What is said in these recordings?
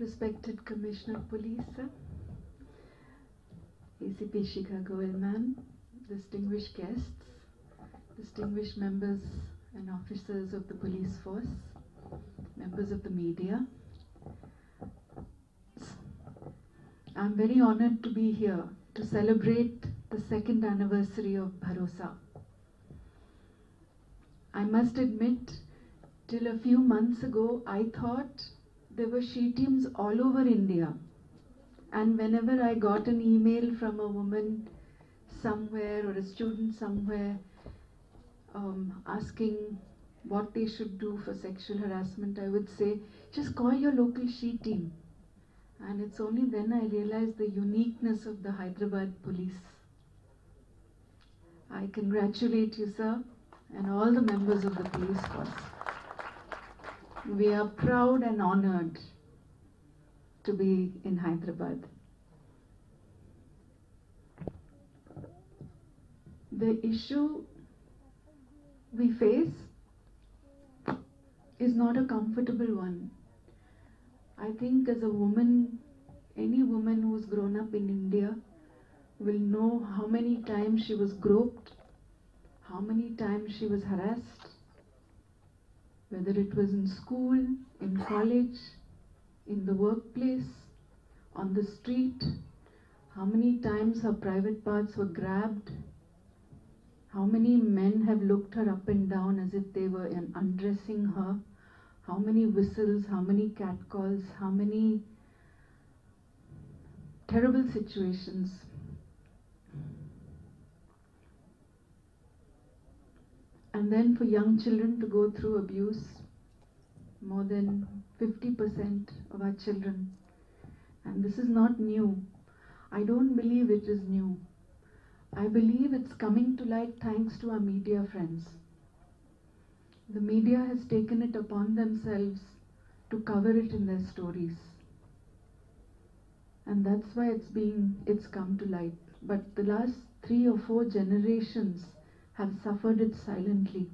Respected Commissioner of Police, sir, ACP Shikha Goel ma'am, distinguished guests, distinguished members and officers of the police force, members of the media. I'm very honored to be here to celebrate the 2nd anniversary of BHAROSA. I must admit, till a few months ago, I thought there were she teams all over India. And whenever I got an email from a woman somewhere or a student somewhere asking what they should do for sexual harassment, I would say, just call your local she team. And it's only then I realized the uniqueness of the Hyderabad police. I congratulate you, sir, and all the members of the police force. We are proud and honored to be in Hyderabad. The issue we face is not a comfortable one. I think as a woman, any woman who's grown up in India will know how many times she was groped, how many times she was harassed, whether it was in school, in college, in the workplace, on the street, how many times her private parts were grabbed, how many men have looked her up and down as if they were undressing her, how many whistles, how many catcalls, how many terrible situations. And then for young children to go through abuse, more than 50% of our children. And this is not new. I don't believe it is new. I believe it's coming to light thanks to our media friends. The media has taken it upon themselves to cover it in their stories. And that's why it's come to light. But the last 3 or 4 generations have suffered it silently.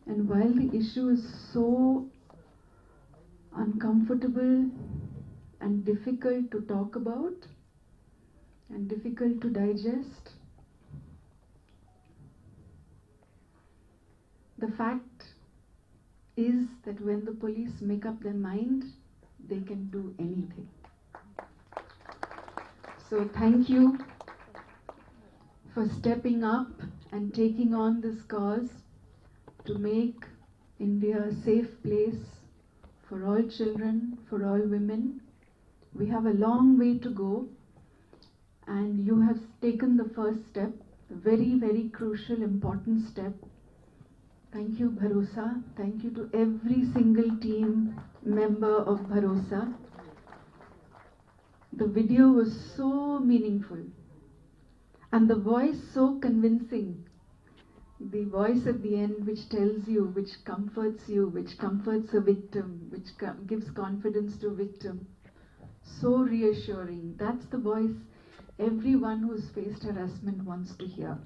And while the issue is so uncomfortable and difficult to talk about and difficult to digest, the fact is that when the police make up their mind, they can do anything. So thank you for stepping up and taking on this cause to make India a safe place for all children, for all women. We have a long way to go, and you have taken the first step, a very, very crucial, important step. Thank you, BHAROSA. Thank you to every single team member of BHAROSA. The video was so meaningful, and the voice so convincing. The voice at the end which tells you, which comforts a victim, which gives confidence to a victim. So reassuring. That's the voice everyone who's faced harassment wants to hear.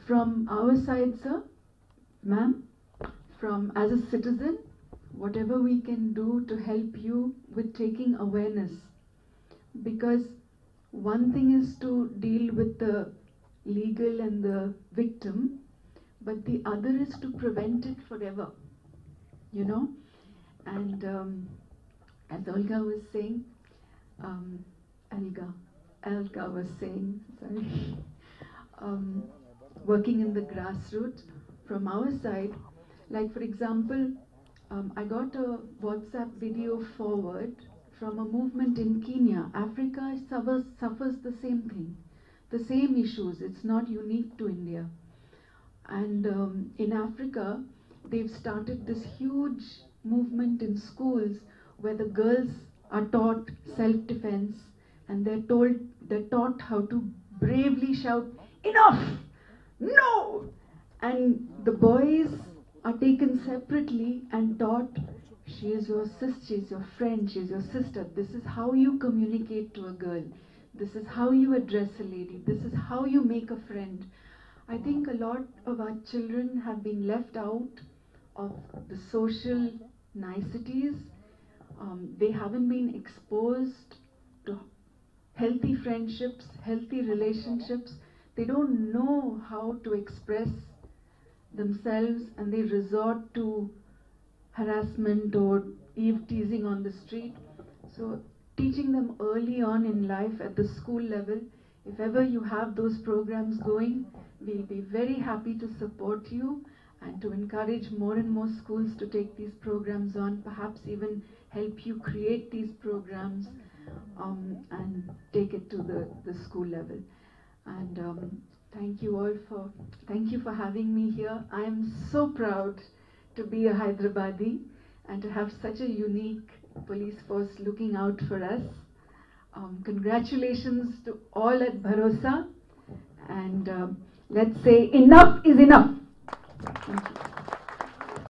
From our side, sir, ma'am, as a citizen, whatever we can do to help you with taking awareness. Because one thing is to deal with the legal and the victim, but the other is to prevent it forever, you know. And as Olga was saying, working in the grassroots, from our side, like for example, I got a WhatsApp video forward from a movement in Kenya. Africa suffers the same thing, the same issues. It's not unique to India. And in Africa, they've started this huge movement in schools where the girls are taught self-defense, and they're taught how to bravely shout, "Enough! No!" And the boys are taken separately and taught, she is your sister, she is your friend, she is your sister. This is how you communicate to a girl. This is how you address a lady. This is how you make a friend. I think a lot of our children have been left out of the social niceties. They haven't been exposed to healthy friendships, healthy relationships. They don't know how to express themselves, and they resort to harassment or eve teasing on the street. So teaching them early on in life at the school level, if ever you have those programs going, we'll be very happy to support you and to encourage more and more schools to take these programs on, perhaps even help you create these programs and take it to the school level. And thank you for having me here. I am so proud to be a Hyderabadi and to have such a unique police force looking out for us. Congratulations to all at BHAROSA, and let's say enough is enough.